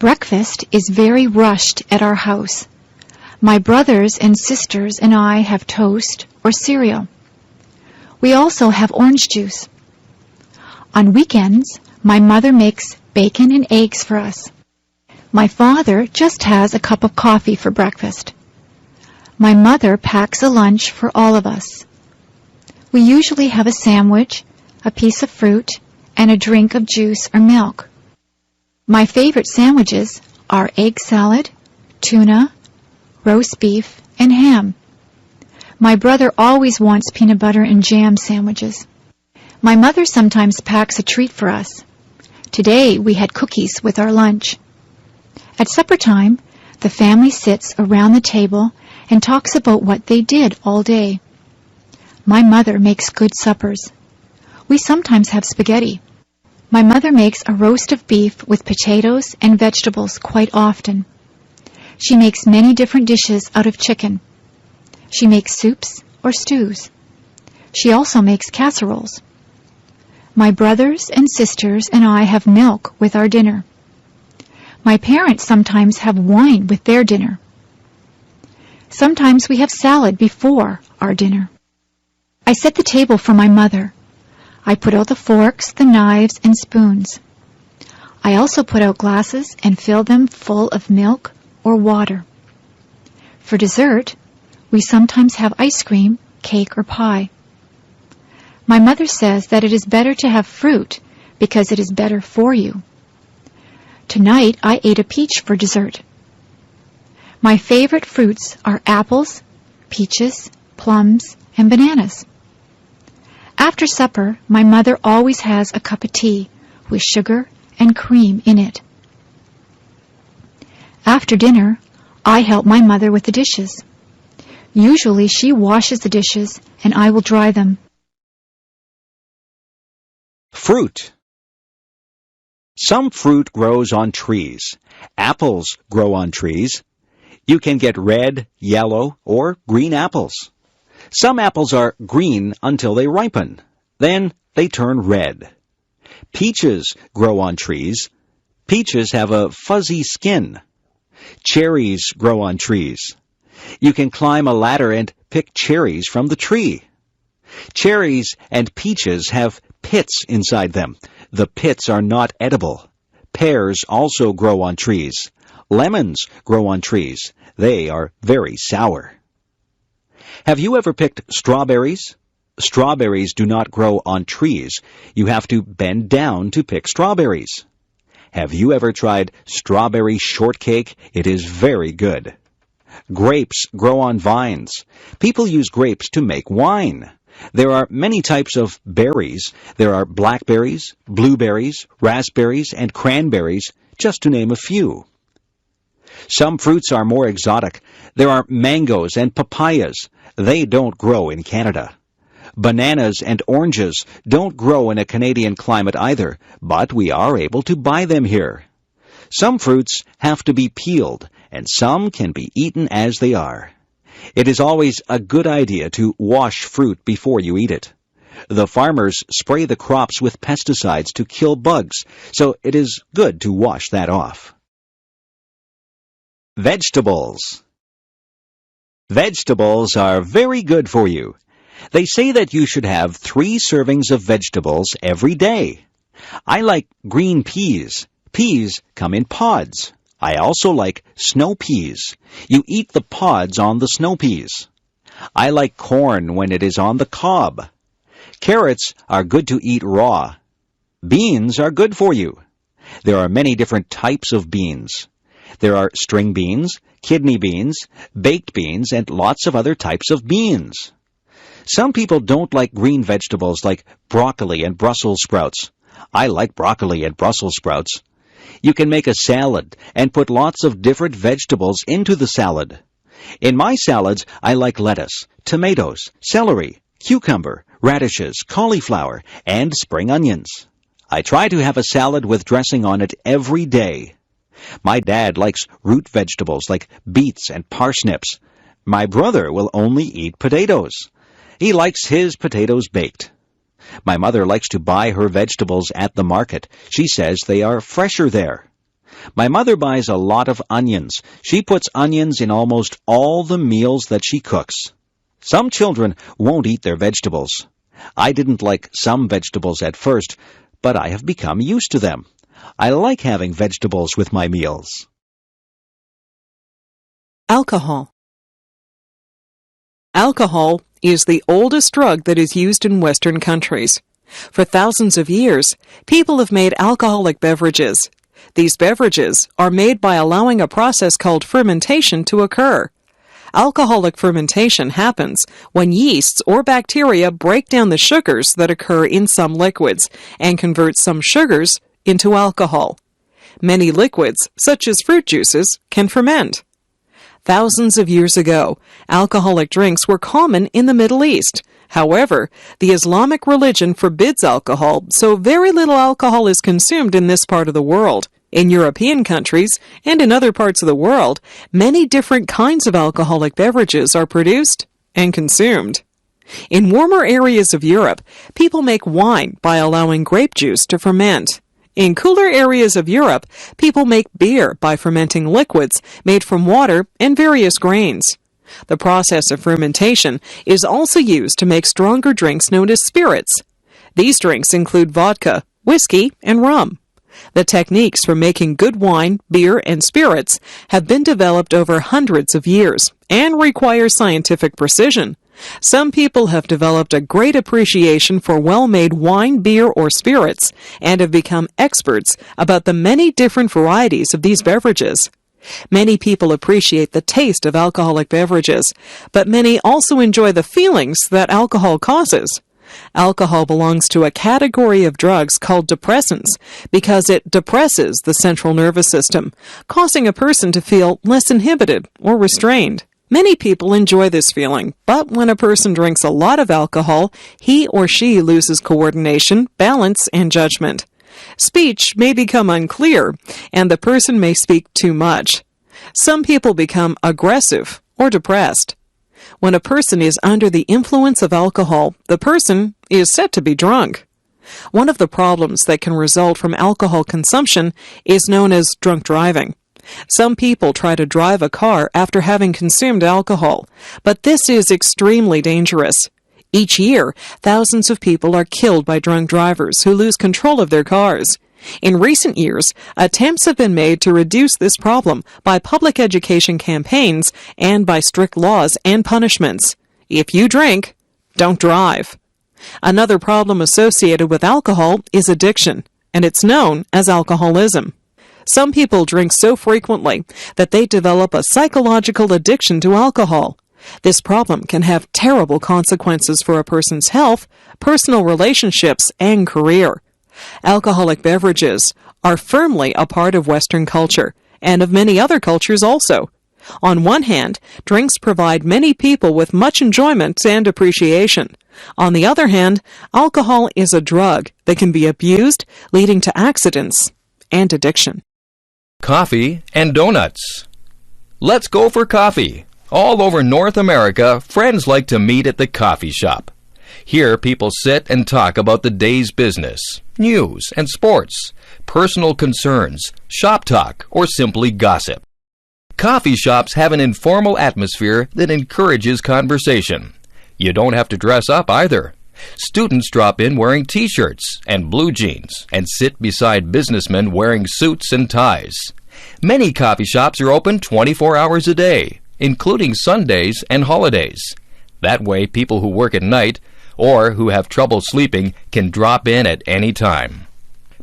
Breakfast is very rushed at our house. My brothers and sisters and I have toast or cereal. We also have orange juice. On weekends, my mother makes bacon and eggs for us. My father just has a cup of coffee for breakfast. My mother packs a lunch for all of us. We usually have a sandwich, a piece of fruit, and a drink of juice or milk. My favorite sandwiches are egg salad, tuna, roast beef, and ham. My brother always wants peanut butter and jam sandwiches. My mother sometimes packs a treat for us. Today we had cookies with our lunch. At supper time, the family sits around the table and talks about what they did all day. My mother makes good suppers. We sometimes have spaghetti. My mother makes a roast of beef with potatoes and vegetables quite often. She makes many different dishes out of chicken. She makes soups or stews. She also makes casseroles. My brothers and sisters and I have milk with our dinner. My parents sometimes have wine with their dinner. Sometimes we have salad before our dinner. I set the table for my mother. I put out the forks, the knives, and spoons. I also put out glasses and fill them full of milk or water. For dessert, we sometimes have ice cream, cake, or pie. My mother says that it is better to have fruit because it is better for you. Tonight I ate a peach for dessert. My favorite fruits are apples, peaches, plums, and bananas. After supper, my mother always has a cup of tea with sugar and cream in it. After dinner, I help my mother with the dishes. Usually she washes the dishes and I will dry them. Fruit. Some fruit grows on trees. Apples grow on trees. You can get red, yellow, or green apples. Some apples are green until they ripen. Then they turn red. Peaches grow on trees. Peaches have a fuzzy skin. Cherries grow on trees. You can climb a ladder and pick cherries from the tree. Cherries and peaches have pits inside them. The pits are not edible. Pears also grow on trees. Lemons grow on trees. They are very sour. Have you ever picked strawberries? Strawberries do not grow on trees. You have to bend down to pick strawberries. Have you ever tried strawberry shortcake? It is very good. Grapes grow on vines. People use grapes to make wine. There are many types of berries. There are blackberries, blueberries, raspberries, and cranberries, just to name a few. Some fruits are more exotic. There are mangoes and papayas. They don't grow in Canada. Bananas and oranges don't grow in a Canadian climate either, but we are able to buy them here. Some fruits have to be peeled, and some can be eaten as they are. It is always a good idea to wash fruit before you eat it. The farmers spray the crops with pesticides to kill bugs, so it is good to wash that off. Vegetables. Vegetables are very good for you. They say that you should have 3 servings of vegetables every day. I like green peas. Peas come in pods. I also like snow peas. You eat the pods on the snow peas. I like corn when it is on the cob. Carrots are good to eat raw. Beans are good for you. There are many different types of beans. There are string beans, kidney beans, baked beans, and lots of other types of beans. Some people don't like green vegetables like broccoli and Brussels sprouts. I like broccoli and Brussels sprouts. You can make a salad and put lots of different vegetables into the salad. In my salads, I like lettuce, tomatoes, celery, cucumber, radishes, cauliflower, and spring onions. I try to have a salad with dressing on it every day. My dad likes root vegetables like beets and parsnips. My brother will only eat potatoes. He likes his potatoes baked. My mother likes to buy her vegetables at the market. She says they are fresher there. My mother buys a lot of onions. She puts onions in almost all the meals that she cooks. Some children won't eat their vegetables. I didn't like some vegetables at first, but I have become used to them. I like having vegetables with my meals. Alcohol. Alcohol is the oldest drug that is used in Western countries. For thousands of years, people have made alcoholic beverages. These beverages are made by allowing a process called fermentation to occur. Alcoholic fermentation happens when yeasts or bacteria break down the sugars that occur in some liquids and convert some sugars into alcohol. Many liquids, such as fruit juices, can ferment. Thousands of years ago, alcoholic drinks were common in the Middle East. However, the Islamic religion forbids alcohol, so very little alcohol is consumed in this part of the world. In European countries and in other parts of the world, many different kinds of alcoholic beverages are produced and consumed. In warmer areas of Europe, people make wine by allowing grape juice to ferment. In cooler areas of Europe, people make beer by fermenting liquids made from water and various grains. The process of fermentation is also used to make stronger drinks known as spirits. These drinks include vodka, whiskey, and rum. The techniques for making good wine, beer, and spirits have been developed over hundreds of years and require scientific precision. Some people have developed a great appreciation for well-made wine, beer, or spirits and have become experts about the many different varieties of these beverages. Many people appreciate the taste of alcoholic beverages, but many also enjoy the feelings that alcohol causes. Alcohol belongs to a category of drugs called depressants because it depresses the central nervous system, causing a person to feel less inhibited or restrained. Many people enjoy this feeling, but when a person drinks a lot of alcohol, he or she loses coordination, balance, and judgment. Speech may become unclear, and the person may speak too much. Some people become aggressive or depressed. When a person is under the influence of alcohol, the person is said to be drunk. One of the problems that can result from alcohol consumption is known as drunk driving. Some people try to drive a car after having consumed alcohol, but this is extremely dangerous. Each year, thousands of people are killed by drunk drivers who lose control of their cars. In recent years, attempts have been made to reduce this problem by public education campaigns and by strict laws and punishments. If you drink, don't drive. Another problem associated with alcohol is addiction, and it's known as alcoholism. Some people drink so frequently that they develop a psychological addiction to alcohol. This problem can have terrible consequences for a person's health, personal relationships, and career. Alcoholic beverages are firmly a part of Western culture, and of many other cultures also. On one hand, drinks provide many people with much enjoyment and appreciation. On the other hand, alcohol is a drug that can be abused, leading to accidents and addiction. Coffee and donuts. Let's go for coffee. All over North America, friends like to meet at the coffee shop. Here, people sit and talk about the day's business, news and sports, personal concerns, shop talk, or simply gossip. Coffee shops have an informal atmosphere that encourages conversation. You don't have to dress up either. Students drop in wearing t-shirts and blue jeans and sit beside businessmen wearing suits and ties. Many coffee shops are open 24 hours a day, including Sundays and holidays. That way, people who work at night or who have trouble sleeping can drop in at any time.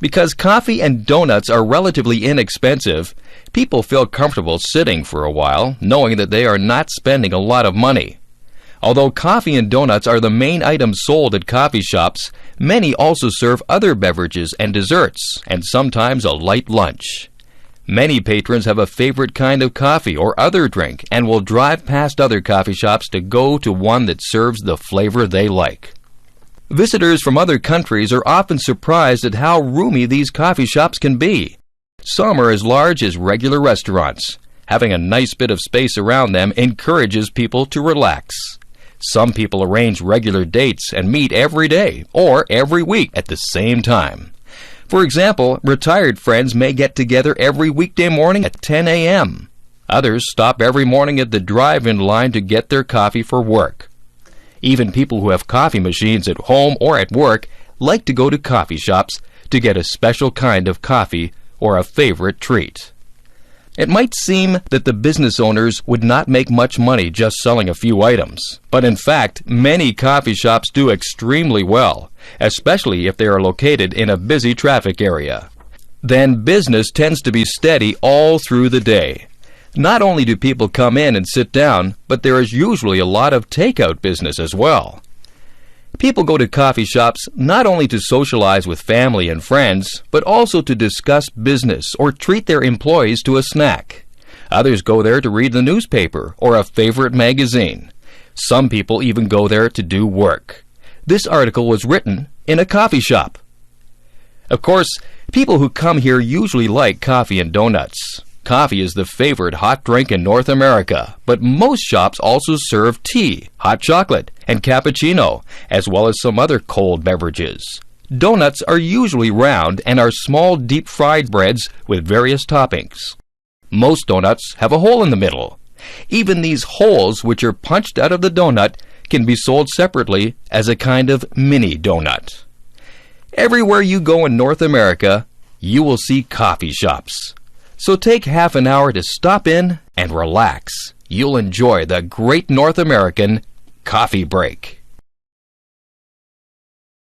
Because coffee and donuts are relatively inexpensive, people feel comfortable sitting for a while, knowing that they are not spending a lot of money. Although coffee and donuts are the main items sold at coffee shops, many also serve other beverages and desserts, and sometimes a light lunch. Many patrons have a favorite kind of coffee or other drink and will drive past other coffee shops to go to one that serves the flavor they like. Visitors from other countries are often surprised at how roomy these coffee shops can be. Some are as large as regular restaurants. Having a nice bit of space around them encourages people to relax. Some people arrange regular dates and meet every day or every week at the same time. For example, retired friends may get together every weekday morning at 10 a.m. Others stop every morning at the drive-in line to get their coffee for work. Even people who have coffee machines at home or at work like to go to coffee shops to get a special kind of coffee or a favorite treat. It might seem that the business owners would not make much money just selling a few items, but in fact, many coffee shops do extremely well, especially if they are located in a busy traffic area. Then business tends to be steady all through the day. Not only do people come in and sit down, but there is usually a lot of takeout business as well. People go to coffee shops not only to socialize with family and friends, but also to discuss business or treat their employees to a snack. Others go there to read the newspaper or a favorite magazine. Some people even go there to do work. This article was written in a coffee shop. Of course, people who come here usually like coffee and donuts. Coffee is the favorite hot drink in North America, but most shops also serve tea, hot chocolate, and cappuccino, as well as some other cold beverages. Donuts are usually round and are small deep-fried breads with various toppings. Most donuts have a hole in the middle. Even these holes, which are punched out of the donut, can be sold separately as a kind of mini donut. Everywhere you go in North America, you will see coffee shops. So take half an hour to stop in and relax. You'll enjoy the great North American coffee break.